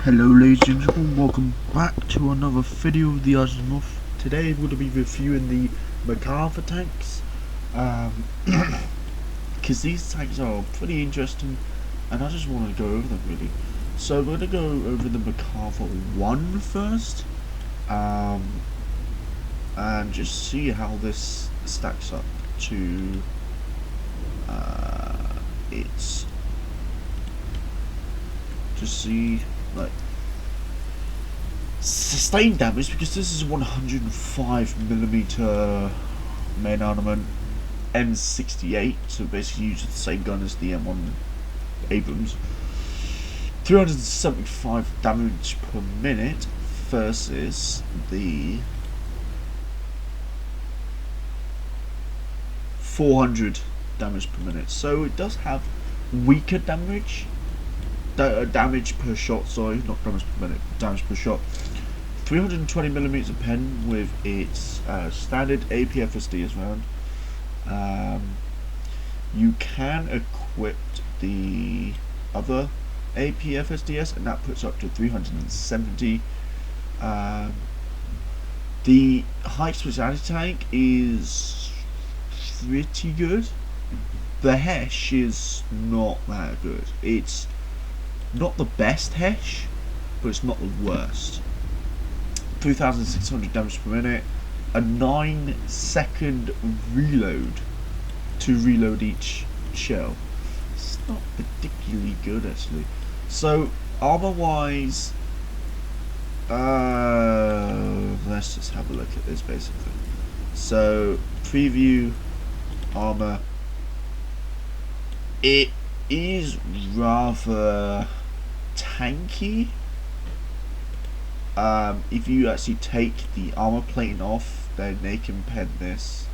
Hello ladies and gentlemen, welcome back to another video of the ArmoredWarfare. Today we're going to be reviewing the Merkava tanks, because these tanks are pretty interesting and I just want to go over them really. So we're going to go over the Merkava 1 first, and just see how this stacks up to its, just see like sustained damage, because this is a 105mm main armament M68, so basically uses the same gun as the M1 Abrams. 375 damage per minute versus the 400 damage per minute, so it does have weaker damage. Damage per shot, sorry, not damage per minute, damage per shot. 320mm of pen with its standard APFSD round. You can equip the other APFSDS, and that puts up to 370. The high speciality tank is pretty good. The Hesh is not that good. It's not the best Hesh, but it's not the worst. 3,600 damage per minute, a 9-second reload to reload each shell. It's not particularly good actually. So armor wise, let's just have a look at this basically. So preview armor, it is rather tanky. If you actually take the armor plating off, then they can pen this,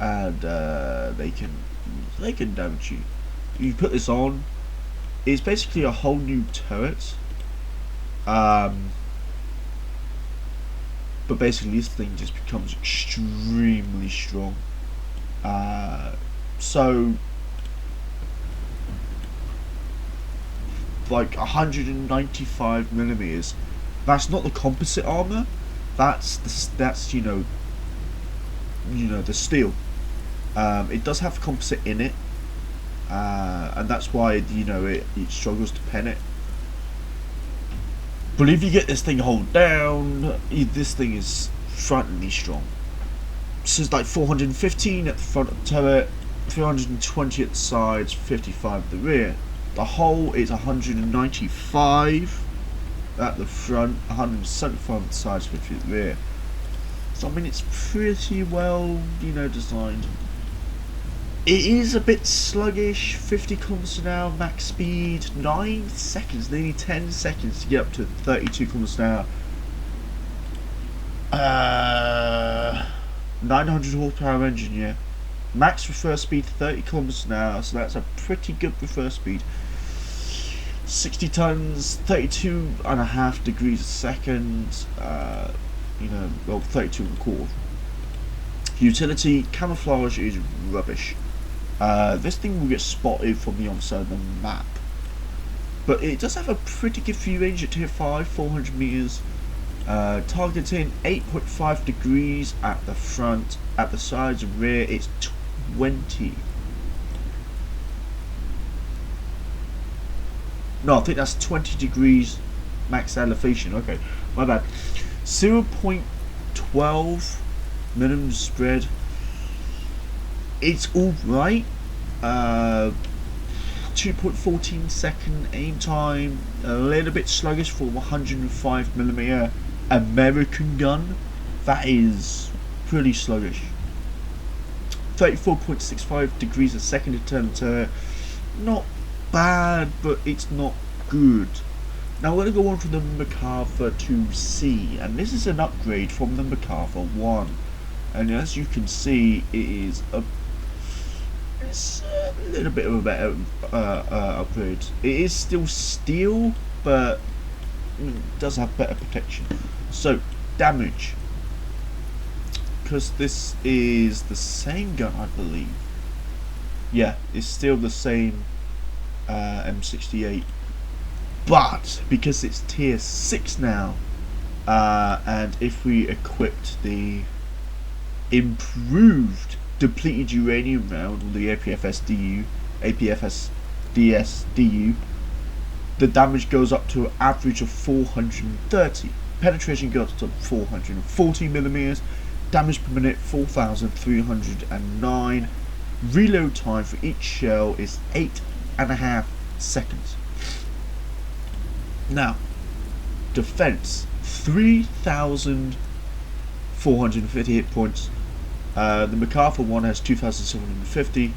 and they can damage you. You put this on, it's basically a whole new turret. But basically this thing just becomes extremely strong. So like 195mm. That's not the composite armor. That's you know the steel. It does have composite in it, and that's why it struggles to pen it. But if you get this thing hold down, this thing is frighteningly strong. So it's like 415 at the front of the turret, 320 at the sides, 55 at the rear. The hull is 195 at the front, 175 at the sides, 50 at the rear. So I mean, it's pretty well, designed. It is a bit sluggish. 50 kilometers an hour max speed, 9 seconds, nearly 10 seconds to get up to 32 kilometers an hour. 900 horsepower engine, yeah. Max reverse speed 30 kilometers an hour, so that's a pretty good reverse speed. 60 tons, 32.5 degrees a second, well, 32 and a quarter. Utility, camouflage is rubbish. This thing will get spotted from the onside of the map, but it does have a pretty good view range at tier 5, 400 meters. Targeting 8.5 degrees at the front, at the sides and rear it's 20. No, I think that's 20 degrees max elevation. Okay, my bad. 0.12 minimum spread. It's alright. 2.14 second aim time. A little bit sluggish for 105mm American gun. That is pretty sluggish. 34.65 degrees a second to turn to not bad, but it's not good. Now we're going to go on to the Merkava 2C, and this is an upgrade from the Merkava 1, and as you can see it's a little bit of a better upgrade. It is still steel, but it does have better protection. So damage, because this is the same gun I believe, yeah, it's still the same M68 But because it's tier 6 now, and if we equipped the improved depleted uranium round, or the APFSDS-DU, the damage goes up to an average of 430. Penetration goes up to 440 millimeters. Damage per minute 4,309. Reload time for each shell is 8.5 seconds. Now, defense 3,450 hit points. The Merkava one has 2,750,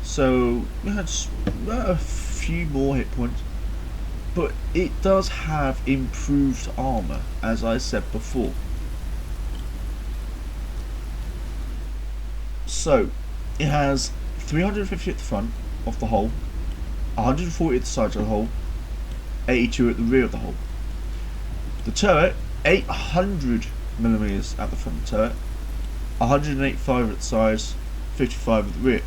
so that's a few more hit points. But it does have improved armor, as I said before. So it has 350 at the front of the hull, 140 at the sides of the hull, 82 at the rear of the hull. The turret, 800 millimeters at the front of the turret, 185 at the sides, 55 at the rear.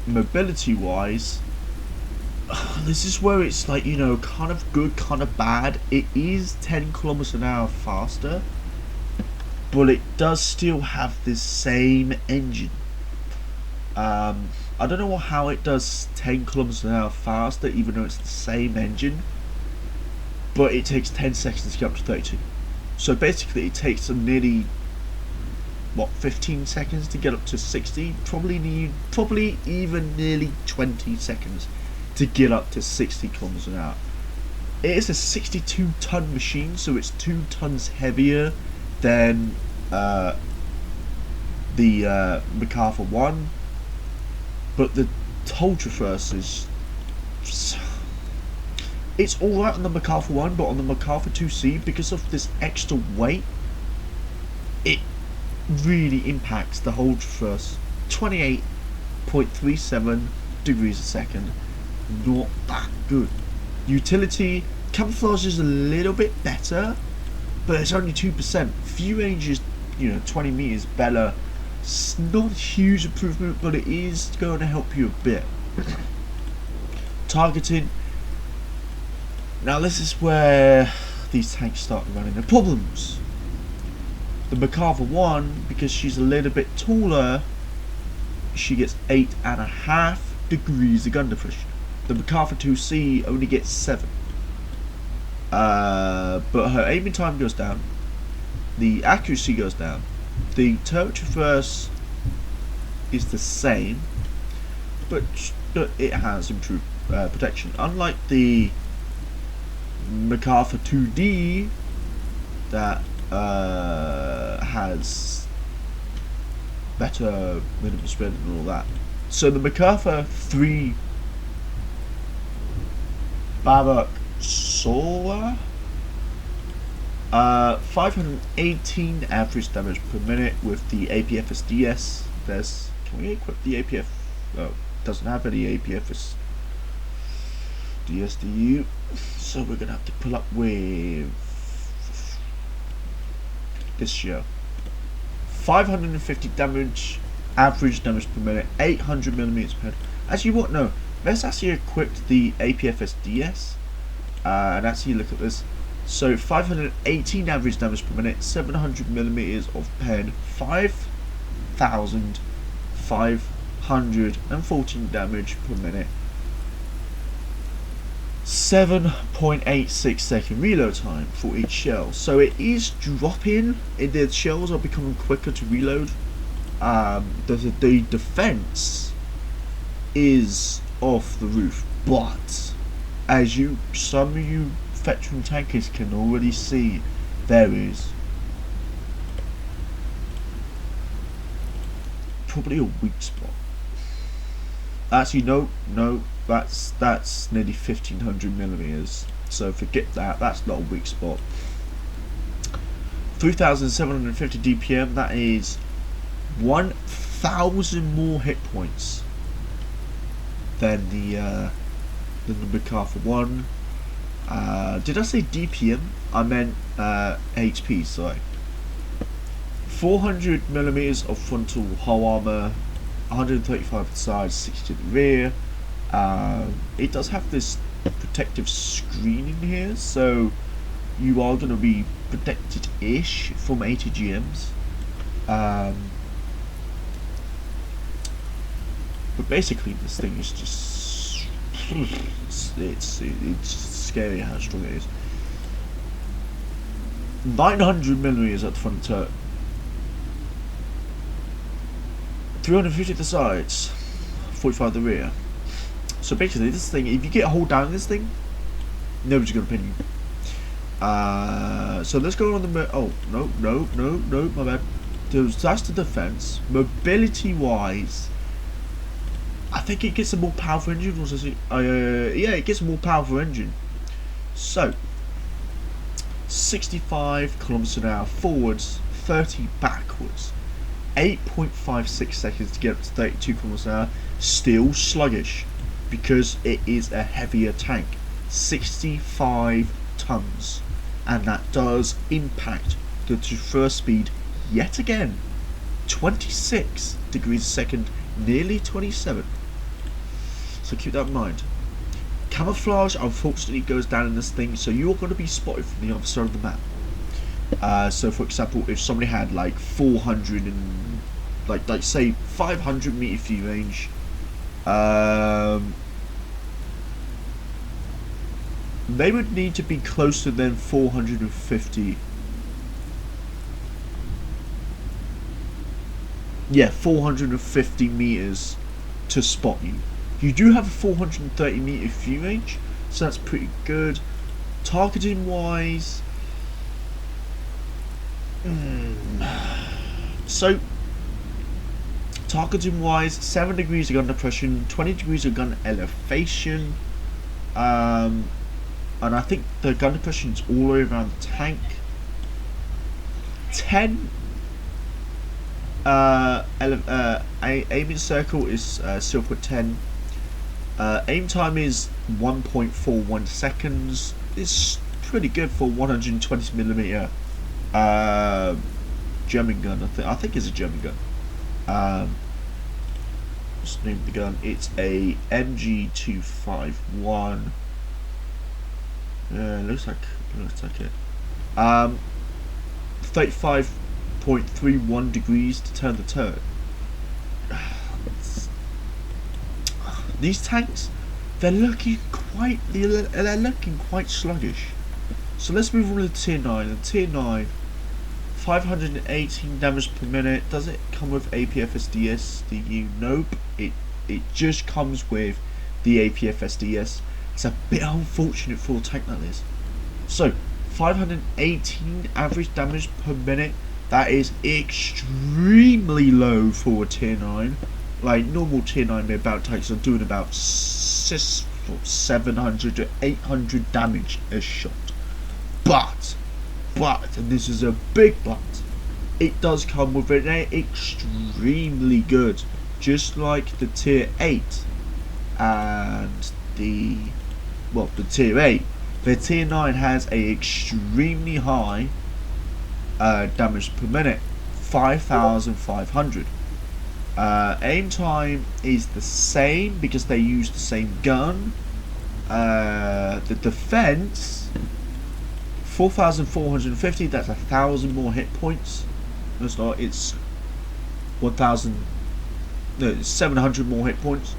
Mobility wise, this is where it's like, you know, kind of good, kind of bad. It is 10 kilometers an hour faster, but it does still have this same engine. I don't know how it does 10 kilometers an hour faster, even though it's the same engine, but it takes 10 seconds to get up to 32. So basically it takes nearly, what, 15 seconds to get up to 60, probably even nearly 20 seconds to get up to 60 kilometers an hour. It is a 62 ton machine, so it's 2 tons heavier than the Merkava 1, but the Ultraverse is, it's alright on the Merkava 1, but on the Merkava 2C, because of this extra weight, it really impacts the Ultraverse. 28.37 degrees a second, not that good. Utility, camouflage is a little bit better, but it's only 2%. View range is, you know, 20 meters better. It's not a huge improvement, but it is going to help you a bit. Targeting. Now this is where these tanks start running into problems. The Merkava 1, because she's a little bit taller, she gets 8.5 degrees of gun deflection. The Merkava 2C only gets 7. But her aiming time goes down, the accuracy goes down, the turret traverse is the same, but it has improved protection. Unlike the Merkava 2D that has better minimum spread and all that. So the Merkava 3 Babak Solar, 518 average damage per minute with the APFSDS. Can we equip the APF? Oh, doesn't have any APFS DSDU, so we're gonna have to pull up with this show. 550 damage, average damage per minute, 800 millimeters per head. Actually, what? No, let's actually equip the APFSDS and actually look at this. So 518 average damage per minute, 700 millimeters of pen, 5,514 damage per minute, 7.86 second reload time for each shell. So it is dropping. The shells are becoming quicker to reload. The defense is off the roof, but as some of you veteran tankers can already see, there is probably a weak spot. Actually, no, that's nearly 1,500 millimeters. So forget that. That's not a weak spot. 3,750 DPM. That is 1,000 more hit points than the Merkava 1. Did I say DPM? I meant HP. Sorry. 400 millimeters of frontal hull armor, 135 at the sides, 60 at the rear. It does have this protective screen in here, so you are going to be protected-ish from ATGMs. But basically, this thing is just it's scary how strong it is. 900mm at the front turret, 350 at the sides, 45 at the rear. So basically, this thing, if you get a hold down on this thing, nobody's gonna pin you. So let's go on the oh no, my bad. That's the defense. Mobility wise, I think it gets a more powerful engine. Yeah, it gets a more powerful engine. So 65 kilometers an hour forwards, 30 backwards, 8.56 seconds to get up to 32 kilometers an hour. Still sluggish because it is a heavier tank, 65 tons, and that does impact the transfer speed yet again. 26 degrees a second, nearly 27. So keep that in mind. Camouflage unfortunately goes down in this thing, so you're going to be spotted from the other side of the map. So for example, if somebody had like 400 and like say 500 meter view range, they would need to be closer than 450. Yeah, 450 meters to spot you. You do have a 430 meter view range, so that's pretty good. Targeting wise, so targeting wise, 7 degrees of gun depression, 20 degrees of gun elevation, and I think the gun depression is all the way around the tank. 10 aiming circle is 0.10. Aim time is 1.41 seconds. It's pretty good for 120mm German gun. I think it's a German gun. Just name the gun. It's a MG251. Yeah, looks like it. 35.31 degrees to turn the turret. These tanks, they're looking quite sluggish. So let's move on to tier 9. And tier 9, 518 damage per minute. Does it come with APF SDS? Nope. It just comes with the APF SDS. It's a bit unfortunate for a tank that is. So 518 average damage per minute. That is extremely low for a tier 9. Like normal tier 9 mid-battle tanks are doing about 700 to 800 damage a shot. But, and this is a big but, it does come with an extremely good, just like the tier 8 and the tier 8. The tier 9 has a extremely high damage per minute, 5,500. Aim time is the same because they use the same gun. The defense, 4,450. That's 1,000 more hit points. No, it's not. It's 1,000. No, it's 700 more hit points.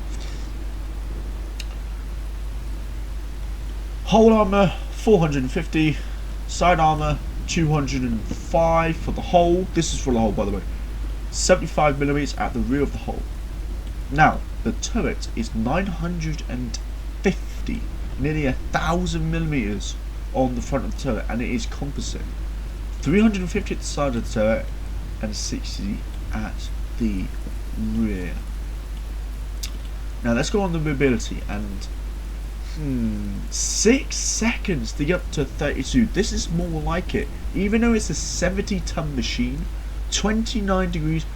Whole armor 450. Side armor 205 for the whole. This is for the whole, by the way. 75mm at the rear of the hull. Now the turret is 950, nearly 1,000mm on the front of the turret, and it is composite. 350 at the side of the turret and 60 at the rear. Now let's go on the mobility, and 6 seconds to get up to 32. This is more like it, even though it's a 70-ton machine. 29 degrees.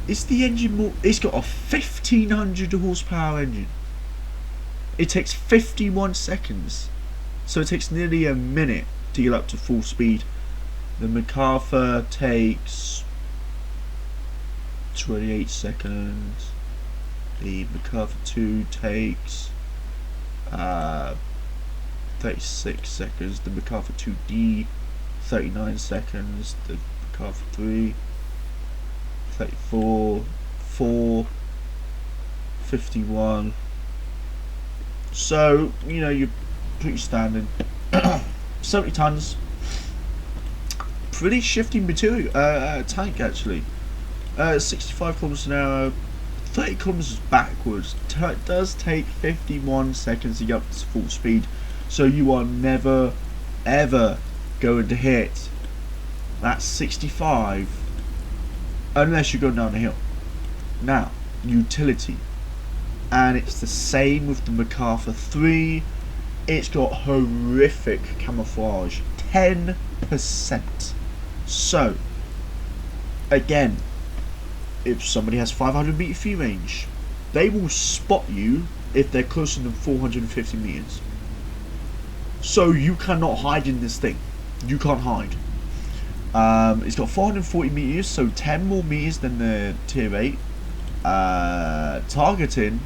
Is the engine more? It's got a 1,500 horsepower engine. It takes 51 seconds, so it takes nearly a minute to get up to full speed. The Merkava takes 28 seconds. The Merkava 2 takes 36 seconds. The Merkava 2D 39 seconds. The Merkava 3 34, 4, 51. So, you know, you're pretty standard. 70 tons. Pretty shifty material, tank actually. 65 kilometers an hour, 30 kilometers backwards. It does take 51 seconds to get up to full speed. So you are never, ever going to hit that 65 unless you're going down a hill. Now, utility. And it's the same with the Merkava 3. It's got horrific camouflage, 10%. So, again, if somebody has 500 meter free range, they will spot you if they're closer than 450 meters. So you cannot hide in this thing. You can't hide. It's got 440 meters, so 10 more meters than the tier 8. Targeting,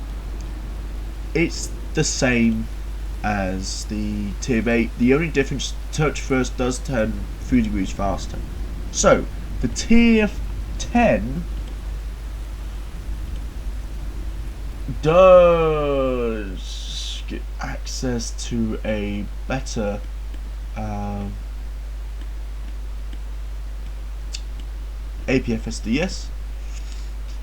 it's the same as the tier 8. The only difference, touch first does turn 3 degrees faster. So the tier 10 does get access to a better APF SDS.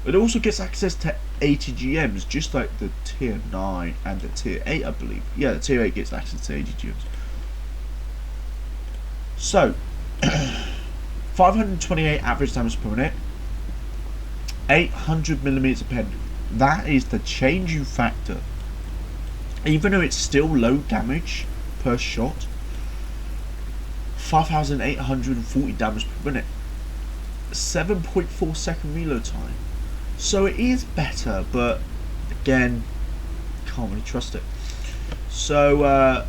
It also gets access to 80 GMs, just like the tier 9 and the tier 8, I believe. Yeah, the tier 8 gets access to 80 GMs. So, 528 average damage per minute, 800mm a pen. That is the changing factor. Even though it's still low damage per shot, 5,840 damage per minute, 7.4 second reload time. So it is better, but again, can't really trust it. So I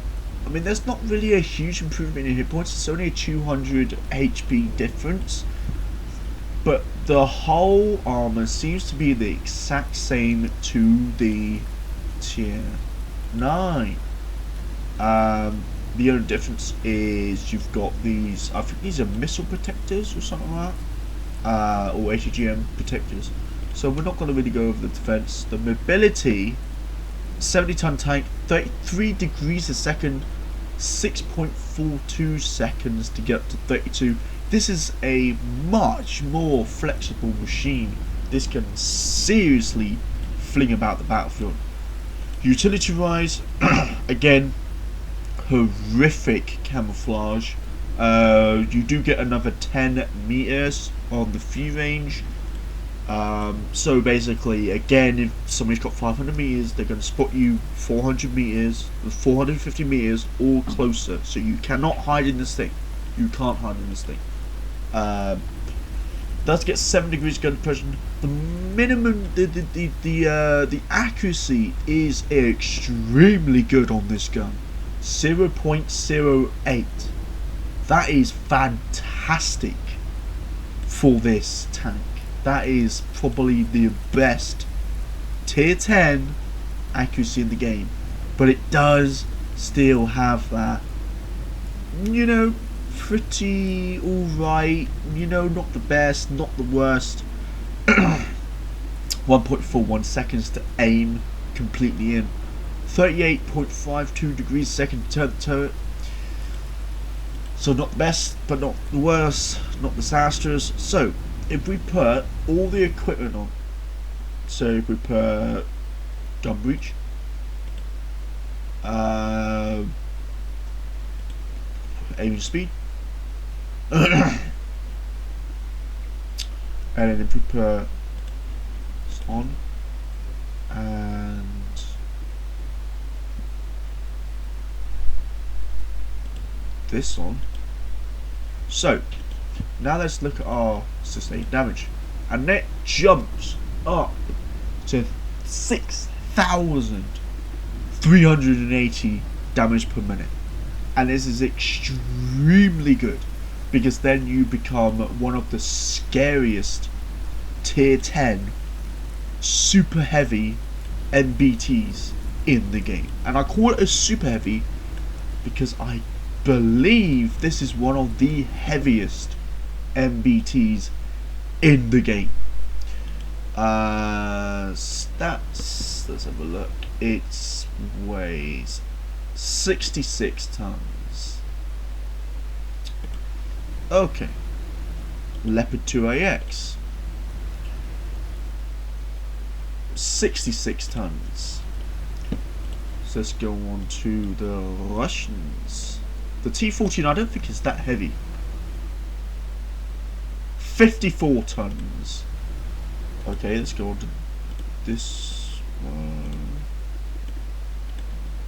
mean, there's not really a huge improvement in hit points. It's only a 200 HP difference, but the whole armor seems to be the exact same to the tier 9. The only difference is you've got these, I think these are missile protectors or something like that, or ATGM protectors. So we're not going to really go over the defense. The mobility, 70 ton tank, 33 degrees a second, 6.42 seconds to get up to 32. This is a much more flexible machine. This can seriously fling about the battlefield. Utility rise, again, horrific camouflage. You do get another 10 meters on the free range. So basically, again, if somebody's got 500 meters, they're going to spot you 400 meters, 450 meters, or closer. So you cannot hide in this thing. You can't hide in this thing. Does get 7 degrees gun depression. The minimum, the accuracy is extremely good on this gun. 0.08. That is fantastic for this tank. That is probably the best tier 10 accuracy in the game, but it does still have that, you know, pretty alright, you know, not the best, not the worst, 1.41 seconds to aim completely in, 38.52 degrees a second to turn the turret. So not the best, but not the worst, not disastrous. So if we put all the equipment on, so if we put gun breach, aiming speed, and then if we put this on, and this on. So now let's look at our sustained damage, and it jumps up to 6,380 damage per minute, and this is extremely good because then you become one of the scariest tier 10 super heavy MBTs in the game. And I call it a super heavy because I believe this is one of the heaviest MBTs in the game. Stats, let's have a look. It weighs 66 tons. Okay. Leopard 2AX, 66 tons. So let's go on to the Russians. The T-14 I don't think is that heavy. 54 tons. Okay, let's go on to this one.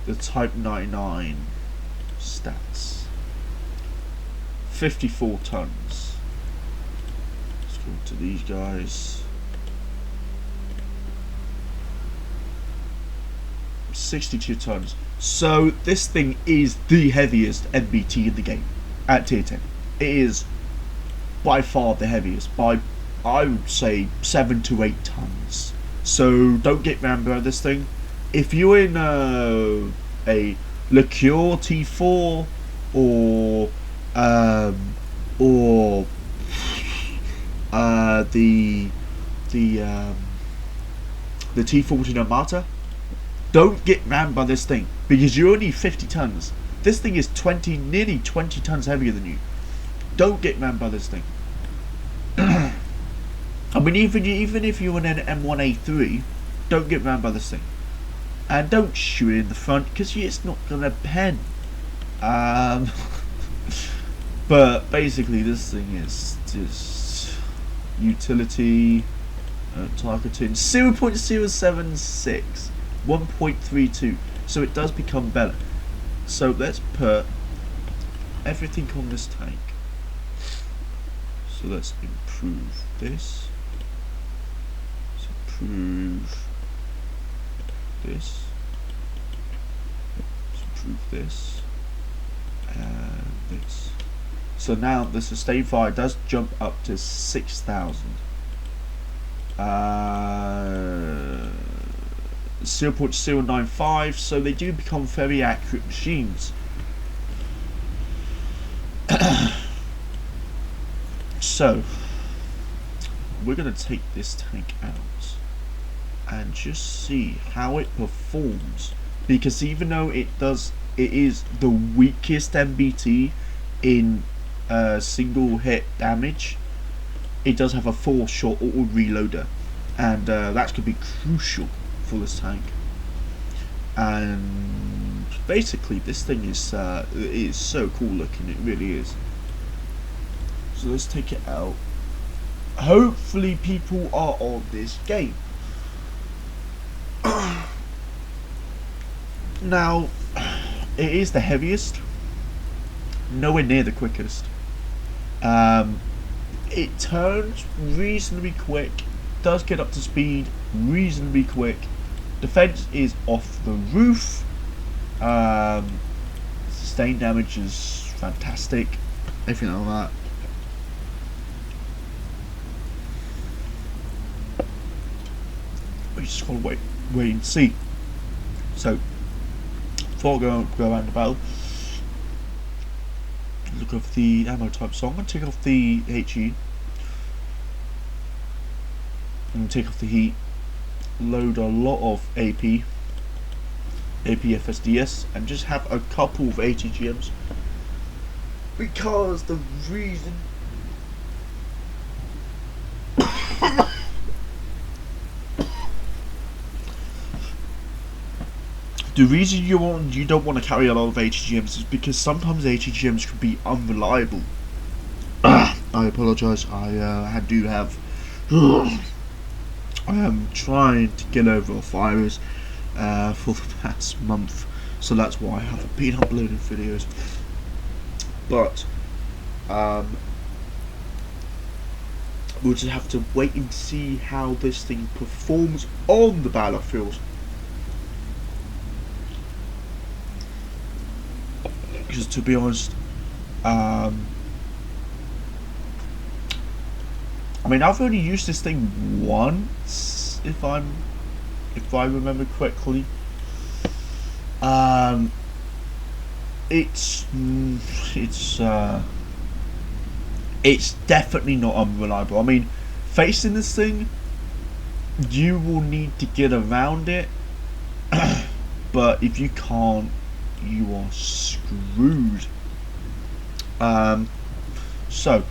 The Type 99 stats. 54 tons. Let's go to these guys. 62 tons. So this thing is the heaviest MBT in the game at tier 10. It is by far the heaviest, by I would say 7 to 8 tons. So don't get rammed by this thing. If you're in a Liqueur T4 or the T-14 Armata, don't get rammed by this thing because you're only 50 tons. This thing is nearly 20 tons heavier than you. Don't get rammed by this thing. I mean, even if you're in an M1A3, don't get rammed by this thing, and don't shoot it in the front because it's not gonna pen. But basically, this thing is just utility targeting 0.076, 1.32. So it does become better. So let's put everything on this tank. So let's improve this. Let's improve this. Let's improve this. And this. So now the sustain fire does jump up to 6,000. 0.095, so they do become very accurate machines. So we're going to take this tank out and just see how it performs, because even though it is the weakest MBT in single hit damage, it does have a 4-shot auto reloader, and that could be crucial for this tank. And basically this thing is so cool looking, it really is. So let's take it out. Hopefully people are on this game. Now, it is the heaviest, nowhere near the quickest. It turns reasonably quick, does get up to speed reasonably quick. Defense is off the roof. Sustained damage is fantastic. Everything like that. We just gotta wait and see. So before I go around the battle, look over the ammo type. So I'm gonna take off the HE. I'm gonna take off the heat. Load a lot of AP FSDS, and just have a couple of ATGMs, because the reason you don't want to carry a lot of ATGMs is because sometimes ATGMs can be unreliable. I apologise. I do have. I am trying to get over a virus for the past month, so that's why I haven't been uploading videos. But we'll just have to wait and see how this thing performs on the battlefield. Because to be honest, I mean, I've only used this thing once, if I'm if I remember correctly. It's it's definitely not unreliable. I mean, facing this thing, you will need to get around it, but if you can't, you are screwed. So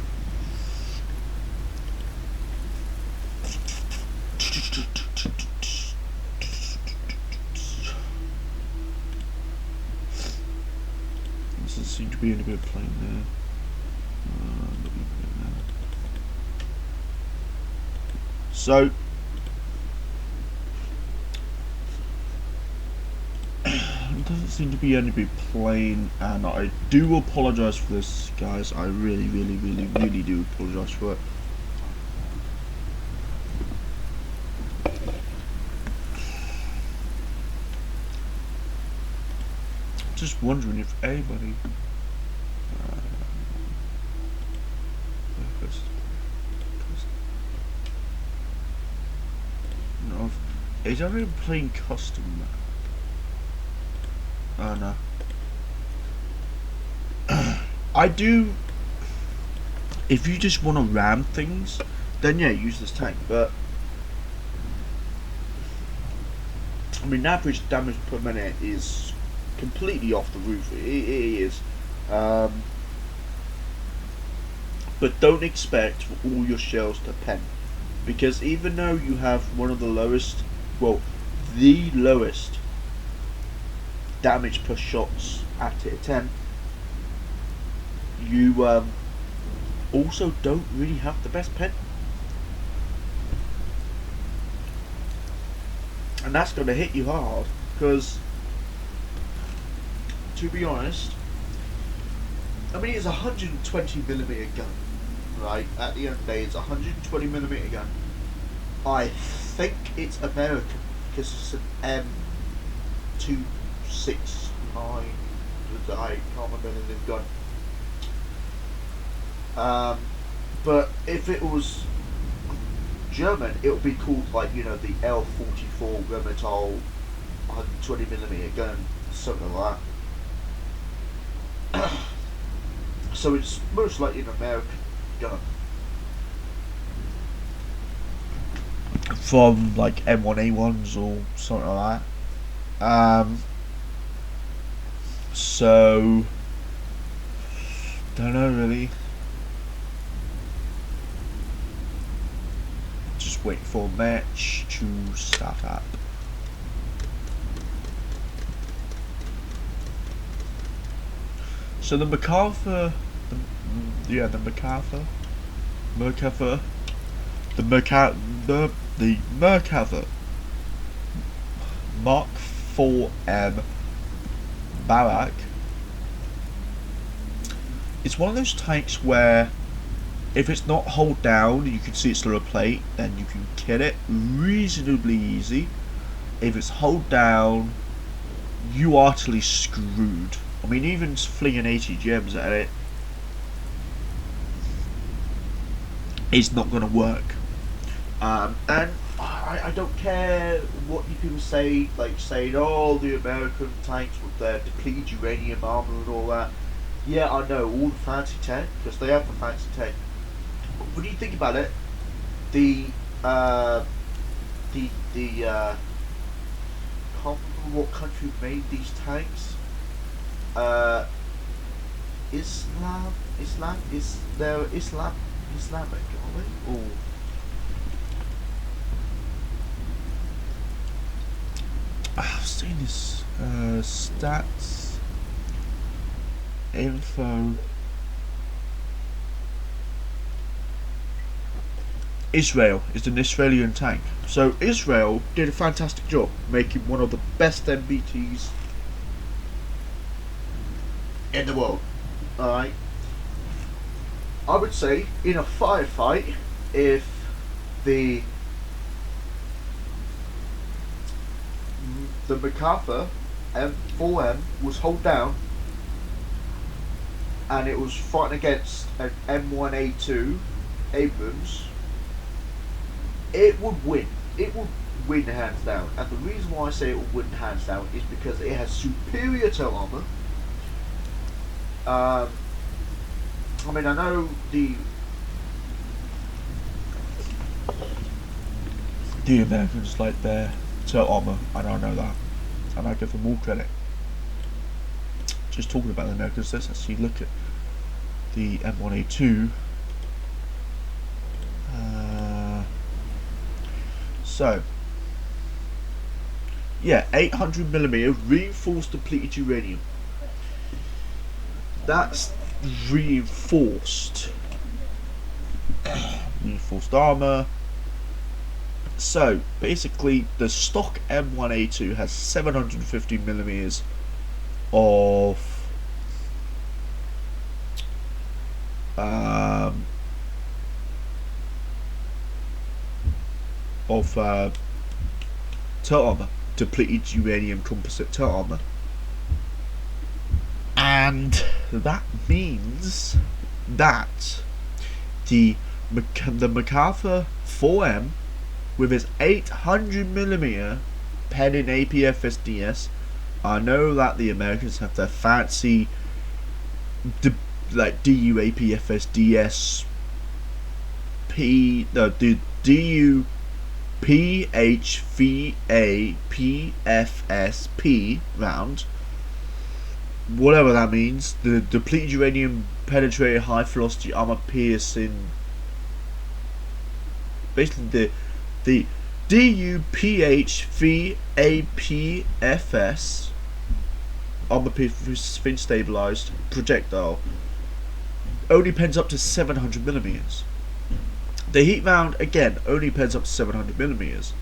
doesn't seem to be any bit of plane there. So it doesn't seem to be any big plane, and I do apologise for this, guys. I really do apologise for it. Just wondering if anybody no, is everybody playing custom map? Oh no. I do. If you just want to ram things, then yeah, use this tank. But I mean, average damage per minute is completely off the roof. It is. But don't expect for all your shells to pen, because even though you have one of the lowest, well, the lowest damage per shots at tier 10, you also don't really have the best pen, and that's going to hit you hard, because to be honest, I mean, it's a 120mm gun, right? At the end of the day, it's a 120mm gun. I think it's American because it's an M269. I can't remember the gun. But if it was German, it would be called, like, you know, the L44 Rheinmetall 120mm gun, something like that. So it's most likely an American gun. From like M1A1s or something like that. So don't know really. Just wait for a match to start up. So the Merkava, Merkava Mark 4M Barak. It's one of those tanks where if it's not hold down, you can see its little plate, then you can kill it reasonably easy. If it's hold down, you are utterly screwed. I mean, even flinging 80 gems at it is not going to work. And I don't care what you people say, like saying, oh, the American tanks with their depleted uranium armor and all that. Yeah, I know, all the fancy tech, because they have the fancy tech. But when you think about it, I can't remember what country made these tanks. Islamic, are they? Or I've seen this stats info. Israel is an Israeli tank. So Israel did a fantastic job making one of the best MBTs in the world. Alright. I would say in a firefight, if the Merkava M4M was hold down and it was fighting against an M1A2 Abrams, it would win. It would win hands down. And the reason why I say it will win hands down is because it has superior tail armor. I mean, I know the Americans like their tail armor, and I know that, and I give them more credit. Just talking about the Americans, let's actually look at the M1A2. So, yeah, 800mm reinforced depleted uranium. That's reinforced. Reinforced armor. So, basically, the stock M1A2 has 750mm of tail armor, depleted uranium composite tail armor, and that means that the Merkava 4M with its 800mm pen in APFSDS. I know that the Americans have their fancy like DU APFSDS the DU PHVAPFSP round, whatever that means. The depleted uranium penetrated high velocity armor piercing, basically the DUPHVAPFS armor piercing stabilized projectile only pens up to 700mm. The heat round, again, only pens up to 700mm.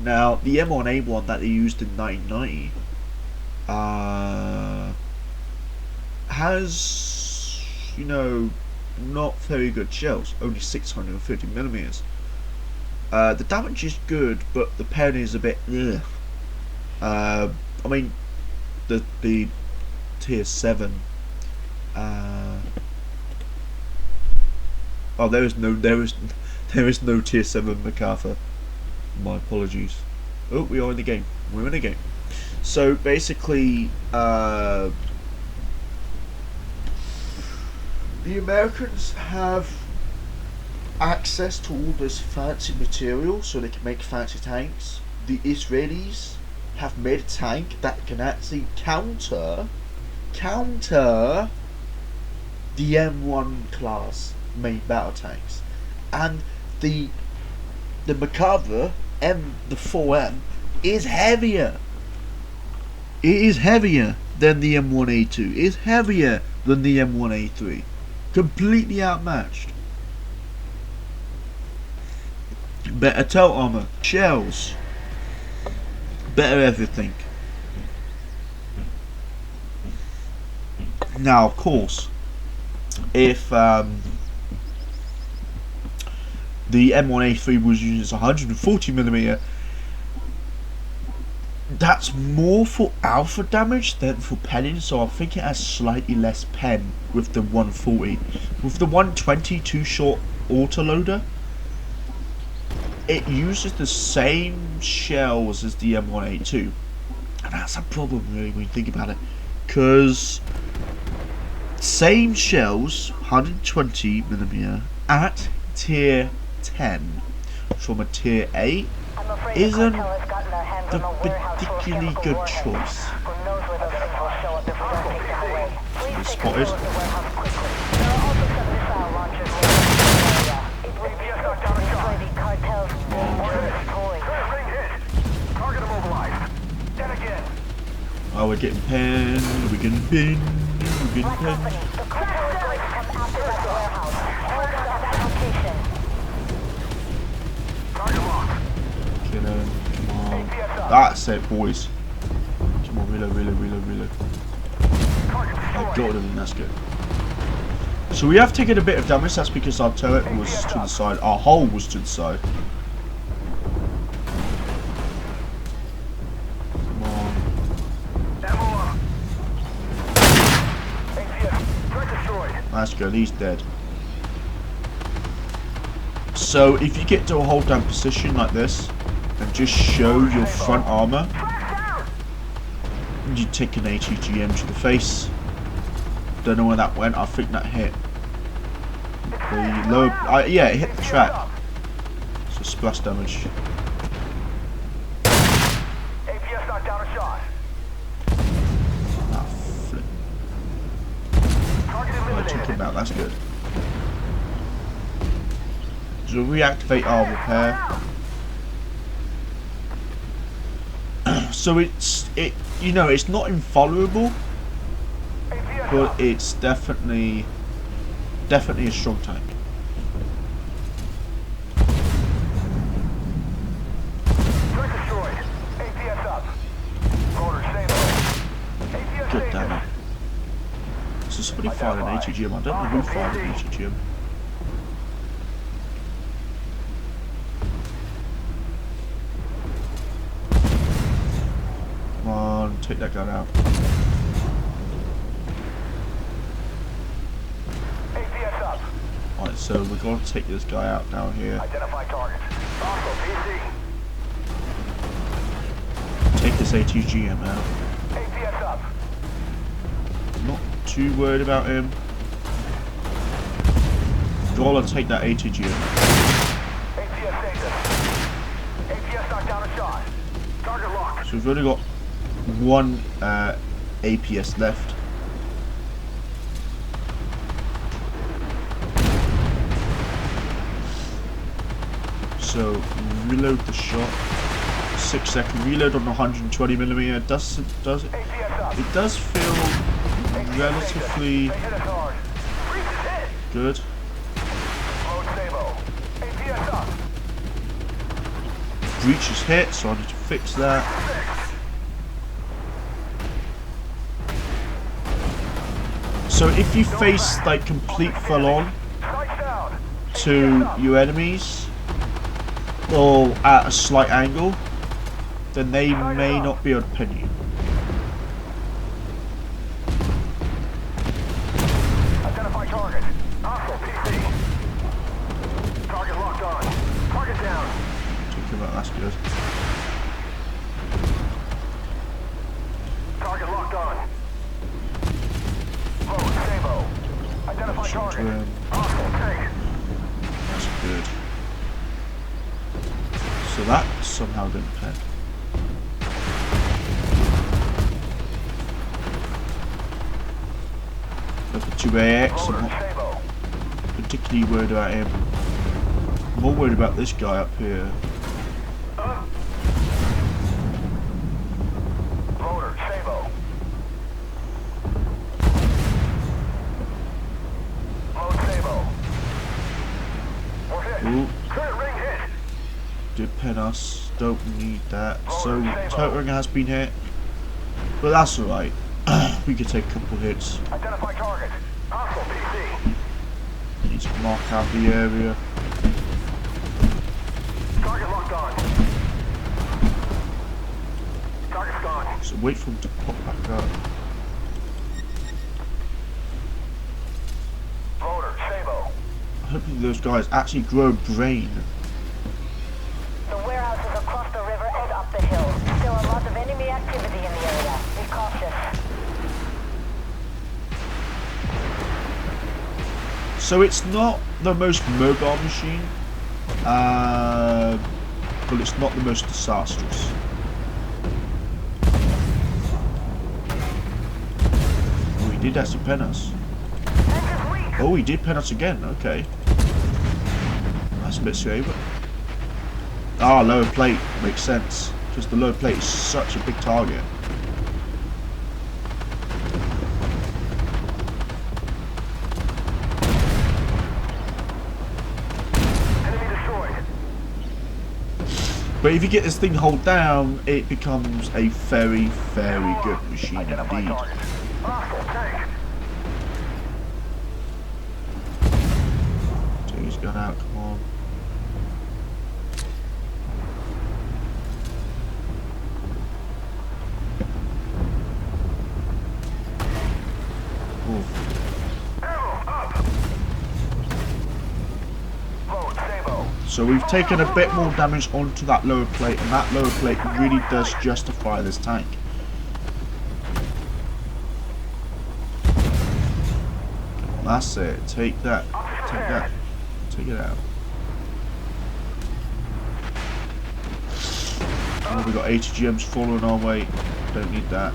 Now, the M1A1 that they used in 1990 has, you know, not very good shells, only 650mm. The damage is good, but the pen is a bit ugh. I mean, the tier 7. Oh, there is no tier 7 Merkava. My apologies. Oh, we are in the game. We're in the game. So basically, the Americans have access to all this fancy material, so they can make fancy tanks. The Israelis have made a tank that can actually counter the M1 class main battle tanks, and the Merkava the 4M is heavier. It is heavier than the M1A2. It is heavier than the M1A3. Completely outmatched. Better tail armor, shells, better everything. Now, of course, if the M1A3 was using 140mm, that's more for alpha damage than for penning, so I think it has slightly less pen with the 140. With the 120 two-shot autoloader, it uses the same shells as the M1A2, and that's a problem really when you think about it, because same shells, 120mm at tier 10 from a tier 8 isn't the particularly good choice. He's spotted. Oh, we're getting pinned, we're getting pinned, we're getting pinned. Get him, come on. That's it, boys. Come on, reload. I got him, that's good. So we have taken a bit of damage, that's because our turret was to the side, our hull was to the side. Come on. That's good, he's dead. So if you get to a hold down position like this, and and just show your front armor. You take an ATGM to the face. Don't know where that went. I think that hit the lower. Yeah, it hit the track. So splash damage. APS knocked down a shot. Ah, flip. I took him out. That's good. So reactivate our repair. So it's not invulnerable, but it's definitely a strong tank. Good damn it. So somebody fired an ATGM. I don't know who fired an ATGM. Come on, take that gun out. APS up. Right, so we're going to take this guy out now here. Identify targets. Hostile PC. Take this ATGM out. APS up. Not too worried about him. Gotta take that ATGM. APS saved us. APS knocked down a shot. Target locked. So we've only got one APS left. So reload the shot. 6-second reload on the 120mm. It does feel relatively good. Breach is hit, so I need to fix that. So if you face like complete full on to your enemies or at a slight angle, then they may not be able to pin you. Identify target. Hostile PC. Target locked on. Target down. Talking about that's good. Target locked on. Load, Sabo. Identify target. Hostile tank. That's good. So that somehow didn't pin. Look at 2AX. I'm not particularly worried about him. I'm more worried about this guy up here. Loader, Sabo. Load, Sabo. We're hit. Ooh, Current ring hit. did pin us. Don't need that. So turret ring has been hit, but that's alright. We could take a couple hits. Identify target. Hostile PC. Need to mark out the area. Target locked on. Target's gone. So wait for him to pop back up. Loader, Sabo. Hopefully those guys actually grow a brain. The warehouse is across the river and up the hill. Still a lot of enemy activity in the area. Be cautious. So it's not the most mobile machine, but it's not the most disastrous. Oh, he did actually pen us. Oh, he did pen us again. Okay, that's a bit scary, but lower plate makes sense because the lower plate is such a big target. But if you get this thing to hold down, it becomes a very, very good machine indeed. Take his gun out, come on. So we've taken a bit more damage onto that lower plate, and that lower plate really does justify this tank. That's it. Take that. Take that. Take it out. Oh, we got 80 gems following our way. Don't need that.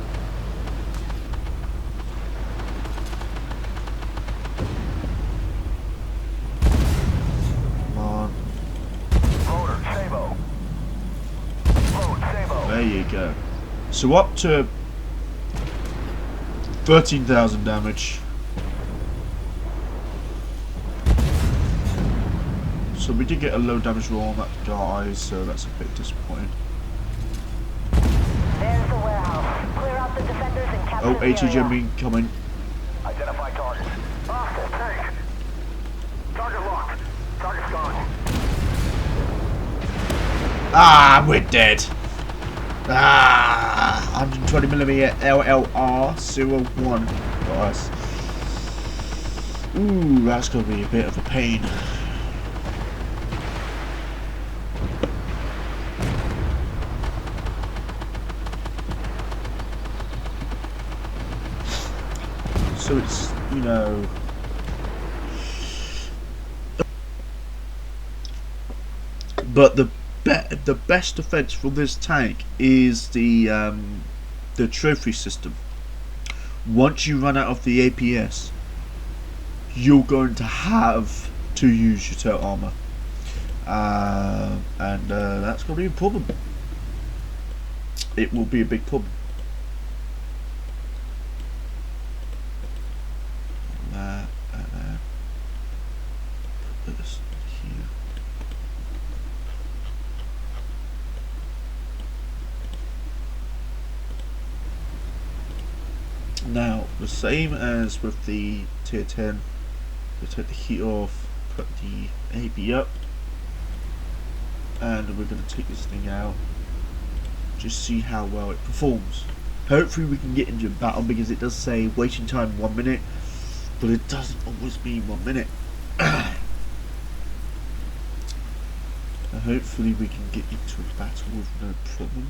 Come on. Loader, Sabo. Load, Sabo. There you go. So up to 13,000 damage. So we did get a low damage roll on that guy, so that's a bit disappointing. There's the warehouse. Clear out the defenders and capture Oh, the 80 area. gem incoming. Identify target. Hostile tank. Target locked. Target's gone. Ah, we're dead. Ah, 120mm LLR-01 for us. Ooh, that's going to be a bit of a pain. So it's, you know, but the best defense for this tank is the trophy system. Once you run out of the APS, you're going to have to use your total armor, and that's going to be a problem. It will be a big problem. Put this here. Now, the same as with the tier 10, we take the heat off, put the AB up, and we're going to take this thing out, just see how well it performs. Hopefully we can get into a battle, because it does say waiting time 1 minute, but it doesn't always mean 1 minute. So hopefully we can get into a battle with no problem.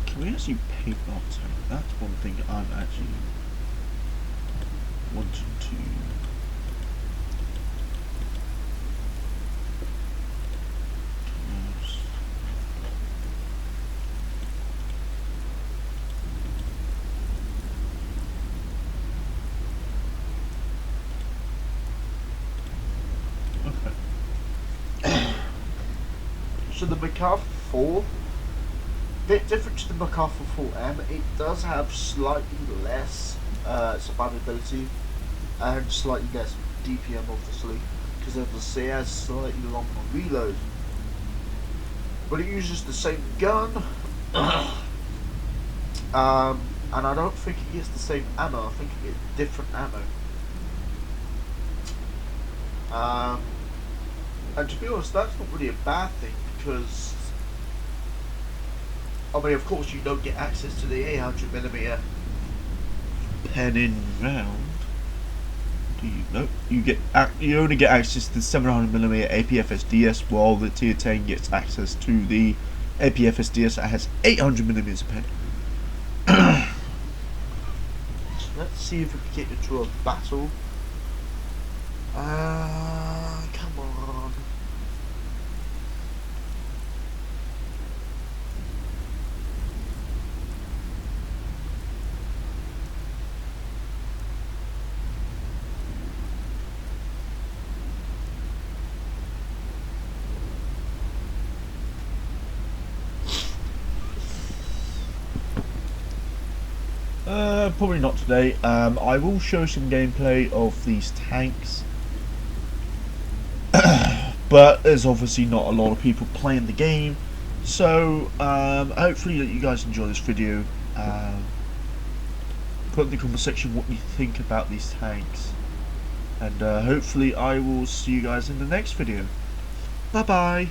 Can we actually paint our tank? That's one thing I'm actually wanting to. So the Merkava 4, bit different to the Merkava 4M, it does have slightly less survivability and slightly less DPM obviously, because it has slightly longer reload. But it uses the same gun, and I don't think it gets the same ammo, I think it gets different ammo. And to be honest, that's not really a bad thing, because I mean, of course, you don't get access to the 800mm pen in round. Do you? Nope. You only get access to the 700mm APFSDS, while the tier 10 gets access to the APFSDS that has 800mm pen. So let's see if we can get into a battle. Come on. Probably not today. I will show some gameplay of these tanks, but there's obviously not a lot of people playing the game, so hopefully you guys enjoy this video. Put in the comment section what you think about these tanks, and hopefully I will see you guys in the next video. Bye bye.